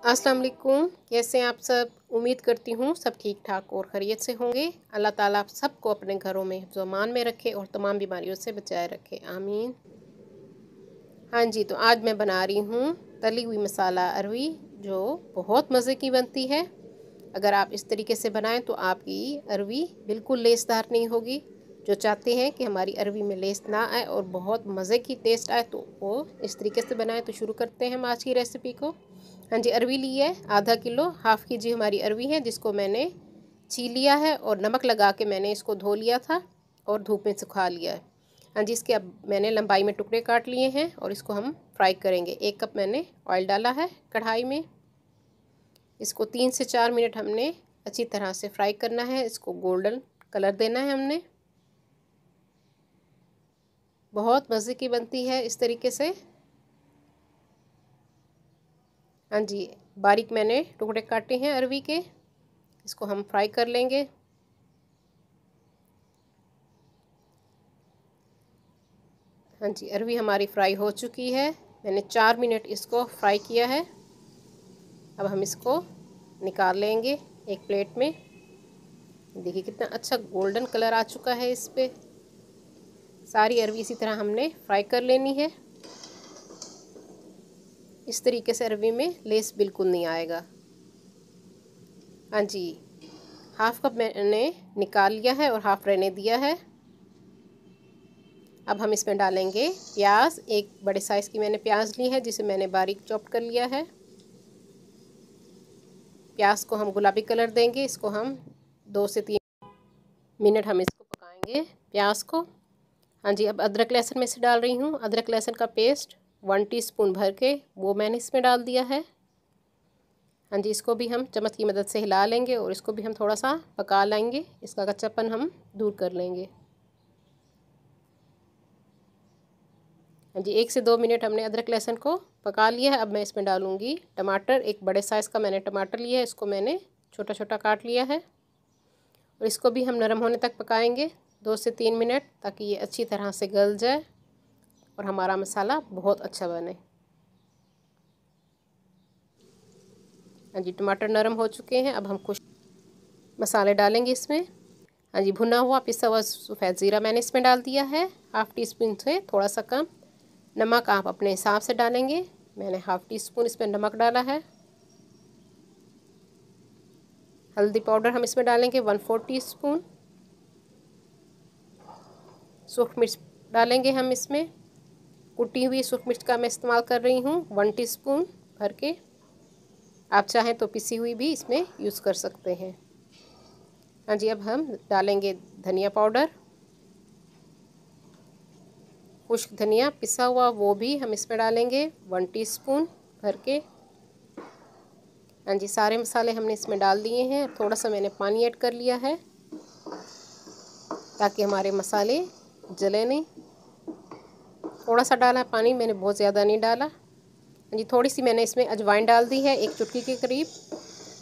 अस्सलाम वालेकुम। कैसे हैं आप सब? उम्मीद करती हूँ सब ठीक ठाक और खैरियत से होंगे। अल्लाह ताला आप सबको अपने घरों में हिफ्ज़ व अमान में रखे और तमाम बीमारियों से बचाए रखे, आमीन। हाँ जी, तो आज मैं बना रही हूँ तली हुई मसाला अरवी, जो बहुत मज़े की बनती है। अगर आप इस तरीके से बनाएं तो आपकी अरवी बिल्कुल लेसदार नहीं होगी। जो चाहते हैं कि हमारी अरवी में लेस ना आए और बहुत मज़े की टेस्ट आए, तो वो इस तरीके से बनाएं। तो शुरू करते हैं हम आज की रेसिपी को। हाँ जी, अरवी ली है आधा किलो, हाफ़ के जी हमारी अरवी है, जिसको मैंने छील लिया है और नमक लगा के मैंने इसको धो लिया था और धूप में सुखा लिया है। हाँ जी, इसके अब मैंने लंबाई में टुकड़े काट लिए हैं और इसको हम फ्राई करेंगे। 1 कप मैंने ऑयल डाला है कढ़ाई में। इसको 3 से 4 मिनट हमने अच्छी तरह से फ्राई करना है। इसको गोल्डन कलर देना है हमने। बहुत मज़े की बनती है इस तरीके से। हाँ जी, बारीक मैंने टुकड़े काटे हैं अरवी के। इसको हम फ्राई कर लेंगे। हाँ जी, अरवी हमारी फ्राई हो चुकी है। मैंने 4 मिनट इसको फ्राई किया है। अब हम इसको निकाल लेंगे एक प्लेट में। देखिए कितना अच्छा गोल्डन कलर आ चुका है इस पे। सारी अरवी इसी तरह हमने फ्राई कर लेनी है। इस तरीके से अरवी में लेस बिल्कुल नहीं आएगा। हाँ जी, हाफ़ कप मैंने निकाल लिया है और हाफ़ रहने दिया है। अब हम इसमें डालेंगे प्याज। एक बड़े साइज़ की मैंने प्याज ली है, जिसे मैंने बारीक चॉप कर लिया है। प्याज को हम गुलाबी कलर देंगे। इसको हम 2 से 3 मिनट हम इसको पकाएंगे प्याज को। हाँ जी, अब अदरक लहसुन में से डाल रही हूँ। अदरक लहसुन का पेस्ट 1 टीस्पून भर के वो मैंने इसमें डाल दिया है। हाँ जी, इसको भी हम चम्मच की मदद से हिला लेंगे और इसको भी हम थोड़ा सा पका लेंगे। इसका कच्चापन हम दूर कर लेंगे। हाँ जी, 1 से 2 मिनट हमने अदरक लहसुन को पका लिया है। अब मैं इसमें डालूँगी टमाटर। एक बड़े साइज़ का मैंने टमाटर लिया है, इसको मैंने छोटा छोटा काट लिया है और इसको भी हम नरम होने तक पकाएंगे 2 से 3 मिनट, ताकि ये अच्छी तरह से गल जाए और हमारा मसाला बहुत अच्छा बने। हाँ जी, टमाटर नरम हो चुके हैं। अब हम कुछ मसाले डालेंगे इसमें। हाँ जी, भुना हुआ पिसा हुआ सफ़ेद ज़ीरा मैंने इसमें डाल दिया है, हाफ़ टी स्पून से थोड़ा सा कम। नमक आप अपने हिसाब से डालेंगे। मैंने हाफ़ टी स्पून इसमें नमक डाला है। हल्दी पाउडर हम इसमें डालेंगे 1/4 टीस्पून। सूख मिर्च डालेंगे हम इसमें। कुटी हुई सूख मिर्च का मैं इस्तेमाल कर रही हूँ 1 टीस्पून भर के। आप चाहें तो पिसी हुई भी इसमें यूज़ कर सकते हैं। हाँ जी, अब हम डालेंगे धनिया पाउडर। खुश्क धनिया पिसा हुआ वो भी हम इसमें डालेंगे 1 टीस्पून भर के। हाँ जी, सारे मसाले हमने इसमें डाल दिए हैं। थोड़ा सा मैंने पानी ऐड कर लिया है, ताकि हमारे मसाले जले नहीं। थोड़ा सा डाला पानी, मैंने बहुत ज़्यादा नहीं डाला। हाँ जी, थोड़ी सी मैंने इसमें अजवाइन डाल दी है, 1 चुटकी के करीब।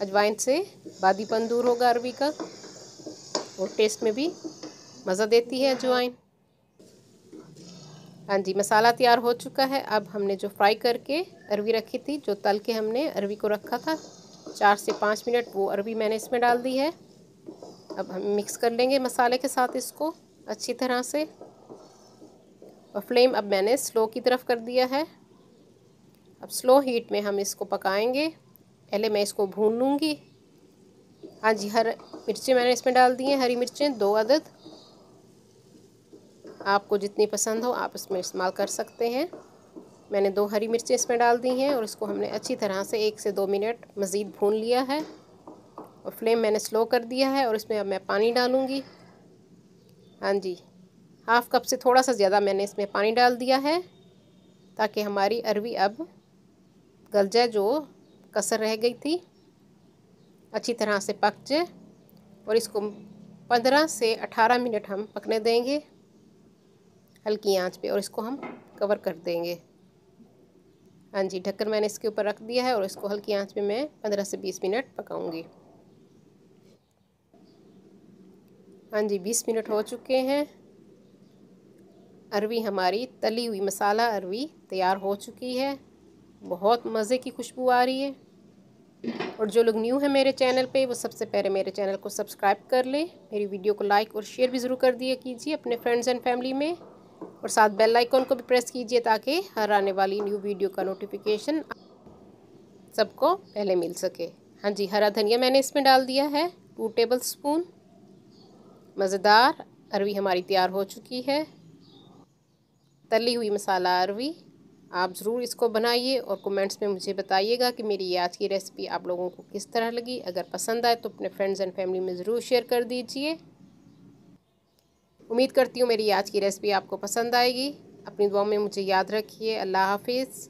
अजवाइन से बादीपन दूर होगा अरवी का और टेस्ट में भी मज़ा देती है अजवाइन। हाँ जी, मसाला तैयार हो चुका है। अब हमने जो फ्राई करके अरवी रखी थी, जो तल के हमने अरवी को रखा था 4 से 5 मिनट, वो अरवी मैंने इसमें डाल दी है। अब हम मिक्स कर लेंगे मसाले के साथ इसको अच्छी तरह से। और फ्लेम अब मैंने स्लो की तरफ कर दिया है। अब स्लो हीट में हम इसको पकाएंगे। पहले मैं इसको भून लूँगी। हाँ जी, हर मिर्चें मैंने इसमें डाल दी हैं, हरी मिर्चें 2 अदद। आपको जितनी पसंद हो आप इसमें इस्तेमाल कर सकते हैं। मैंने 2 हरी मिर्चें इसमें डाल दी हैं और इसको हमने अच्छी तरह से 1 से 2 मिनट मज़ीद भून लिया है। और फ्लेम मैंने स्लो कर दिया है और इसमें अब मैं पानी डालूँगी। हाँ जी, हाफ़ कप से थोड़ा सा ज़्यादा मैंने इसमें पानी डाल दिया है, ताकि हमारी अरवी अब गल जाए, जो कसर रह गई थी अच्छी तरह से पक जाए। और इसको 15 से 18 मिनट हम पकने देंगे हल्की आंच पे और इसको हम कवर कर देंगे। हाँ जी, ढक्कन मैंने इसके ऊपर रख दिया है और इसको हल्की आंच पे मैं 15 से 20 मिनट पकाऊंगी। हाँ जी, 20 मिनट हो चुके हैं। अरवी हमारी तली हुई मसाला अरवी तैयार हो चुकी है। बहुत मज़े की खुशबू आ रही है। और जो लोग न्यू हैं मेरे चैनल पे वो सबसे पहले मेरे चैनल को सब्सक्राइब कर लें। मेरी वीडियो को लाइक और शेयर भी ज़रूर कर दिया कीजिए अपने फ्रेंड्स एंड फैमिली में, और साथ बेल आइकॉन को भी प्रेस कीजिए ताकि हर आने वाली न्यू वीडियो का नोटिफिकेशन सबको पहले मिल सके। हाँ जी, हरा धनिया मैंने इसमें डाल दिया है 2 टेबल स्पून। मज़ेदार अरवी हमारी तैयार हो चुकी है, तली हुई मसाला अरवी। आप ज़रूर इसको बनाइए और कमेंट्स में मुझे बताइएगा कि मेरी ये आज की रेसिपी आप लोगों को किस तरह लगी। अगर पसंद आए तो अपने फ्रेंड्स एंड फैमिली में ज़रूर शेयर कर दीजिए। उम्मीद करती हूँ मेरी आज की रेसिपी आपको पसंद आएगी। अपनी दुआओं में मुझे याद रखिए। अल्लाह हाफिज़।